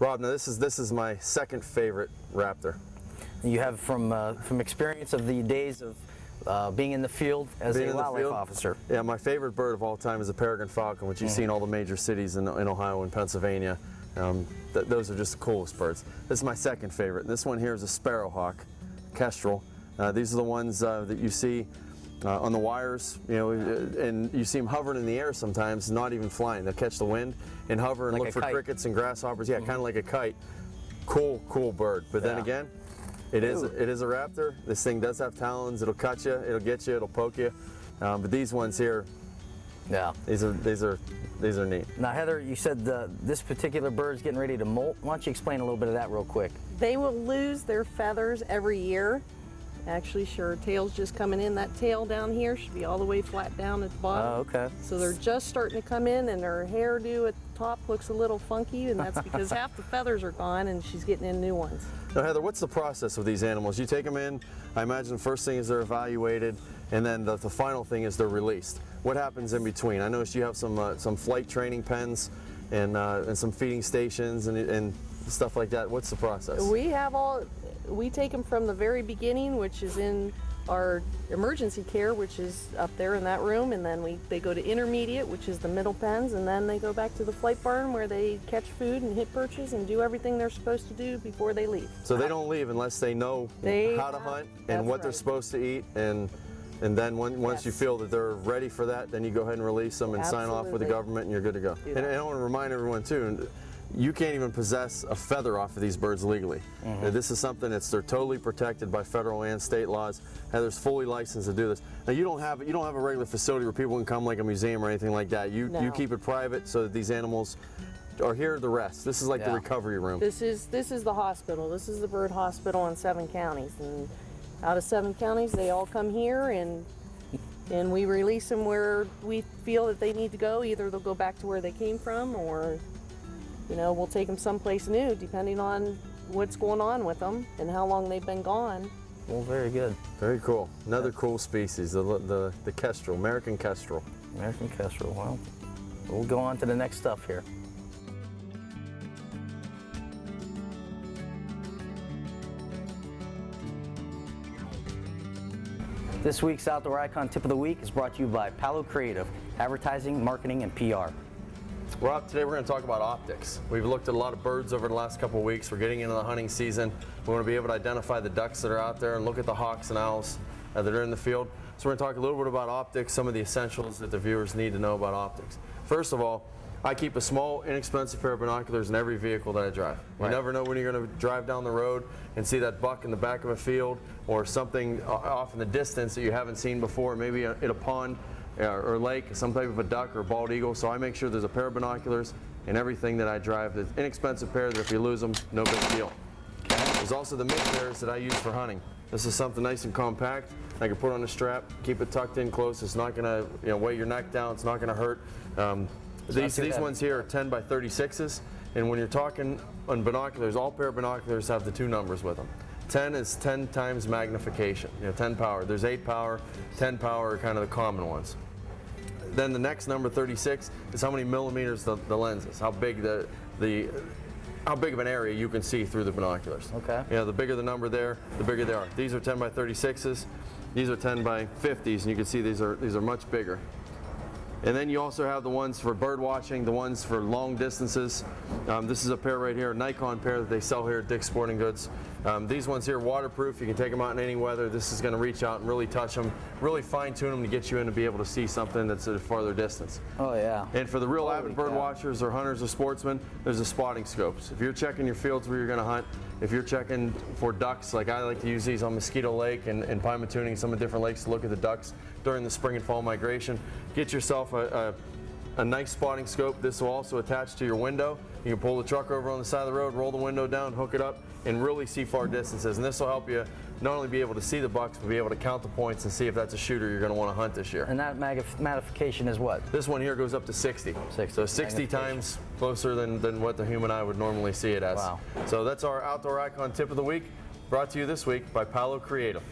Rob, now this is my second favorite raptor. You have from experience of the days of being in the field as a wildlife officer. Yeah, my favorite bird of all time is a peregrine falcon, which you see in all the major cities in Ohio and Pennsylvania. Those are just the coolest birds. This is my second favorite. This one here is a sparrowhawk, kestrel. These are the ones that you see on the wires, and you see them hovering in the air sometimes, not even flying. They'll catch the wind and hover and look for crickets and grasshoppers. Yeah, kind of like a kite. Cool bird. But then again, it is a raptor. This thing does have talons. It'll cut you. It'll get you. It'll poke you. But these ones here, these are neat. Now, Heather, you said this particular bird's getting ready to molt. Why don't you explain a little bit of that real quick? They will lose their feathers every year. Actually, sure, tail's just coming in. That tail down here should be all the way flat down at the bottom. Oh, okay. So they're just starting to come in, and her hairdo at the top looks a little funky, and that's because half the feathers are gone, and she's getting in new ones. Now, Heather, what's the process with these animals? You take them in, I imagine the first thing is they're evaluated, and then the final thing is they're released. What happens in between? I noticed you have some flight training pens and some feeding stations and stuff like that. What's the process? We take them from the very beginning, which is in our emergency care, which is up there in that room, and then they go to intermediate, which is the middle pens, and then they go back to the flight barn where they catch food and hit perches and do everything they're supposed to do before they leave. So they don't leave unless they know how to hunt and what they're supposed to eat, and then once you feel that they're ready for that, then you go ahead and release them and sign off with the government, and you're good to go. And I want to remind everyone too, you can't even possess a feather off of these birds legally. This is something they're totally protected by federal and state laws. Heather's fully licensed to do this. Now you don't have a regular facility where people can come like a museum or anything like that. You keep it private so that these animals are here to rest. This is like the recovery room. This is the hospital. This is the bird hospital in 7 counties, and out of 7 counties they all come here, and we release them where we feel that they need to go. Either they'll go back to where they came from, or we'll take them someplace new, depending on what's going on with them and how long they've been gone. Well, very good. Very cool. Another cool species, the kestrel, American kestrel. American kestrel. Well, we'll go on to the next stuff here. This week's Outdoor Icon Tip of the Week is brought to you by Palo Creative, advertising, marketing, and PR. Rob, today we're going to talk about optics. We've looked at a lot of birds over the last couple of weeks. We're getting into the hunting season. We want to be able to identify the ducks that are out there and look at the hawks and owls that are in the field. So we're going to talk a little bit about optics, some of the essentials that the viewers need to know about optics. First of all, I keep a small, inexpensive pair of binoculars in every vehicle that I drive. You never know when you're going to drive down the road and see that buck in the back of a field or something off in the distance that you haven't seen before, maybe in a pond or lake, some type of a duck or a bald eagle. So I make sure there's a pair of binoculars in everything that I drive. There's inexpensive pair that if you lose them, no big deal. There's also the mid pairs that I use for hunting. This is something nice and compact. I can put on a strap, keep it tucked in close. It's not going to weigh your neck down. It's not going to hurt. These ones here are 10 by 36s, and when you're talking on binoculars, all pair of binoculars have the 2 numbers with them. 10 is 10 times magnification, 10 power. There's 8 power, 10 power are kind of the common ones. Then the next number, 36, is how many millimeters the lens is, how big how big of an area you can see through the binoculars. Okay. The bigger the number there, the bigger they are. These are 10 by 36s. These are 10 by 50s, and you can see these are much bigger. And then you also have the ones for bird watching, the ones for long distances. This is a pair right here, a Nikon pair that they sell here at Dick's Sporting Goods. These ones here, waterproof. You can take them out in any weather. This is going to reach out and really touch them, really fine tune them to get you in to be able to see something that's at a farther distance. Oh yeah. And for the real avid bird watchers or hunters or sportsmen, there's a spotting scopes. If you're checking your fields where you're going to hunt, if you're checking for ducks, like I like to use these on Mosquito Lake and Pymatuning, some of the different lakes to look at the ducks during the spring and fall migration, get yourself a nice spotting scope. This will also attach to your window. You can pull the truck over on the side of the road, roll the window down, hook it up, and really see far distances. And this will help you not only be able to see the bucks, but be able to count the points and see if that's a shooter you're going to want to hunt this year. And that magnification is what? This one here goes up to 60. So 60 times closer than what the human eye would normally see it as. Wow. So that's our Outdoor Icon Tip of the Week, brought to you this week by Palo Creative.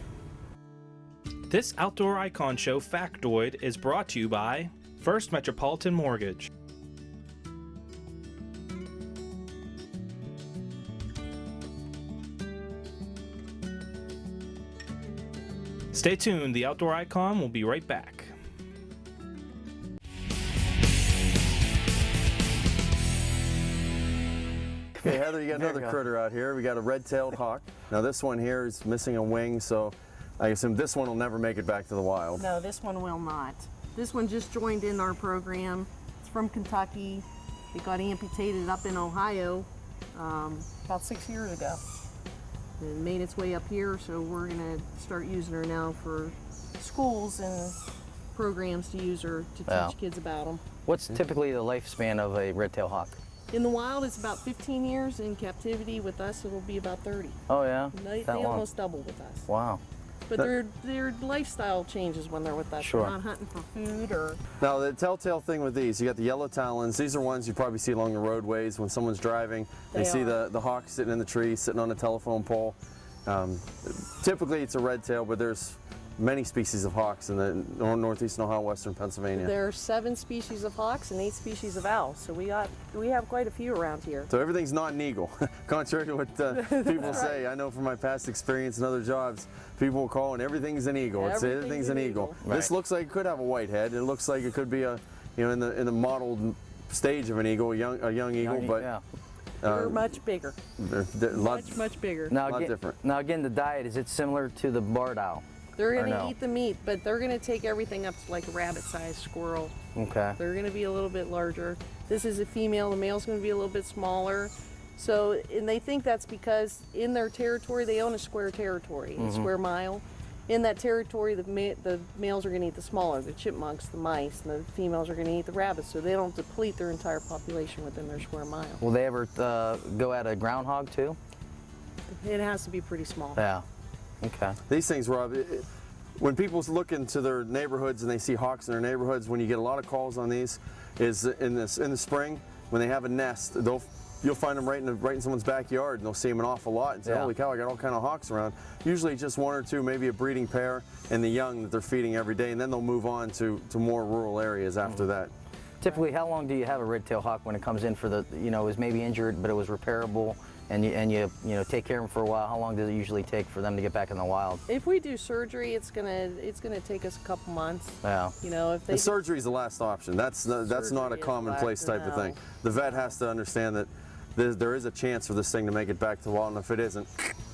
This Outdoor Icon Show factoid is brought to you by First Metropolitan Mortgage. Stay tuned. The Outdoor Icon will be right back. Okay, Heather, you got another critter out here. We got a red-tailed hawk. Now this one here is missing a wing, so I assume this one will never make it back to the wild. No, this one will not. This one just joined in our program. It's from Kentucky. It got amputated up in Ohio about 6 years ago. And made its way up here, so we're gonna start using her now for schools and programs to use her to teach kids about them. What's typically the lifespan of a red-tailed hawk? In the wild, it's about 15 years. In captivity with us, it'll be about 30. Oh yeah, They that long. almost double with us. Wow. But their lifestyle changes when they're with us. Sure. They're not hunting for food or... Now the telltale thing with these, you got the yellow talons. These are ones you probably see along the roadways when someone's driving. They see the hawk sitting in the tree, sitting on a telephone pole. Typically it's a red tail, but there's many species of hawks in the northeastern Ohio, western Pennsylvania. There are 7 species of hawks and 8 species of owls, so we have quite a few around here. So everything's not an eagle, contrary to what people say. I know from my past experience in other jobs, people will call and everything's an eagle. Everything's an eagle. Right. This looks like it could have a white head. It looks like it could be a, in the modeled stage of an eagle, a young eagle, but yeah. They're much bigger. They're Much bigger. Now, lot different. Now again, the diet, is it similar to the barred owl? They're Or going to no? eat the meat, but they're going to take everything up to like a rabbit-sized squirrel. Okay. They're going to be a little bit larger. This is a female. The male's going to be a little bit smaller. So, and they think that's because in their territory, they own a square territory, a square mile. In that territory, the males are going to eat the smaller, the chipmunks, the mice, and the females are going to eat the rabbits, so they don't deplete their entire population within their square mile. Will they ever go at a groundhog too? It has to be pretty small. Yeah. Okay. These things, Rob, when people look into their neighborhoods and they see hawks in their neighborhoods, when you get a lot of calls on these, is in the spring when they have a nest, you'll find them right in someone's backyard, and they'll see them an awful lot and say, "Holy cow, I got all kind of hawks around." Usually just one or two, maybe a breeding pair, and the young that they're feeding every day, and then they'll move on to more rural areas after that. Typically, how long do you have a red-tailed hawk when it comes in for the, was maybe injured, but it was repairable, and you take care of them for a while? How long does it usually take for them to get back in the wild? If we do surgery, it's gonna take us a couple months. Yeah. If they The surgery is the last option. That's not a commonplace type of thing. The vet has to understand that there is a chance for this thing to make it back to the wild, and if it isn't,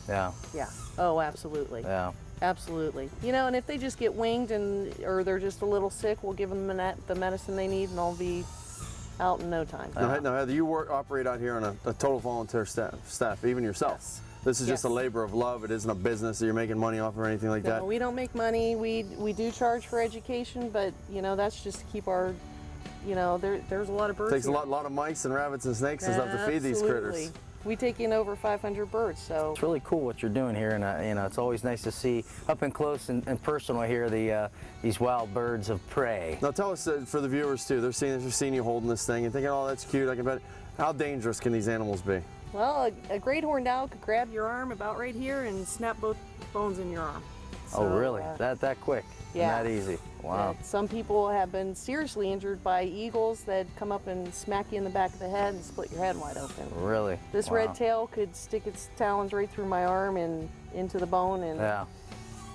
Yeah. Yeah. Oh, absolutely. Yeah. Absolutely. And if they just get winged or they're just a little sick, we'll give them the medicine they need, and they'll be out in no time. Now, Heather, you operate out here on a total volunteer staff, even yourself. Yes. This is just a Yes. labor of love. It isn't a business that you're making money off or anything like that. No, we don't make money. We do charge for education, but that's just to keep our, there's a lot of birds. It takes a here. lot of mice and rabbits and snakes and stuff to feed these critters. Absolutely. We take in over 500 birds, so. It's really cool what you're doing here, and it's always nice to see up and close and personal here these wild birds of prey. Now tell us, for the viewers too, they're seeing you holding this thing and thinking, "Oh, that's cute, I can bet." How dangerous can these animals be? Well, a great horned owl could grab your arm about right here and snap both bones in your arm. Oh, So, really? That quick? yeah. And that easy? Wow. Some people have been seriously injured by eagles that come up and smack you in the back of the head and split your head wide open. Really? This Wow. red tail could stick its talons right through my arm and into the bone, and Yeah.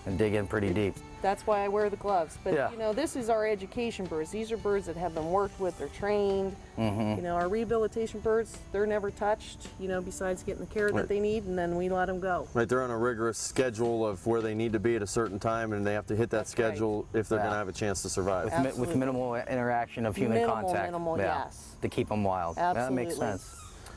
And dig in pretty deep. that's why I wear the gloves. But Yeah. this is our education birds. These are birds that have been worked with, they're trained. Our rehabilitation birds, they're never touched, besides getting the care that they need, and then we let them go. Right, they're on a rigorous schedule of where they need to be at a certain time, and they have to hit that That's right. schedule if they're Yeah. going to have a chance to survive. With Absolutely. minimal interaction of human Minimal, contact. minimal, Yeah. yes. To keep them wild. That makes Absolutely. sense.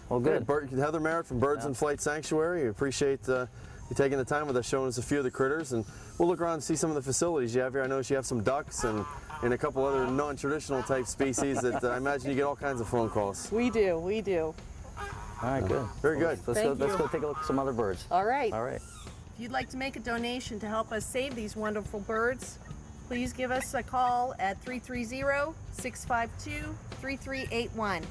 Well, Good. good. Heather Merritt from Birds in Flight Sanctuary. We appreciate you taking the time with us, showing us a few of the critters, and we'll look around and see some of the facilities you have here. I notice you have some ducks and a couple other non-traditional type species that I imagine you get all kinds of phone calls. We do. All right, good. Very good. Let's Thank go you. take a look at some other birds. All right. All right. If you'd like to make a donation to help us save these wonderful birds, please give us a call at 330-652-3381.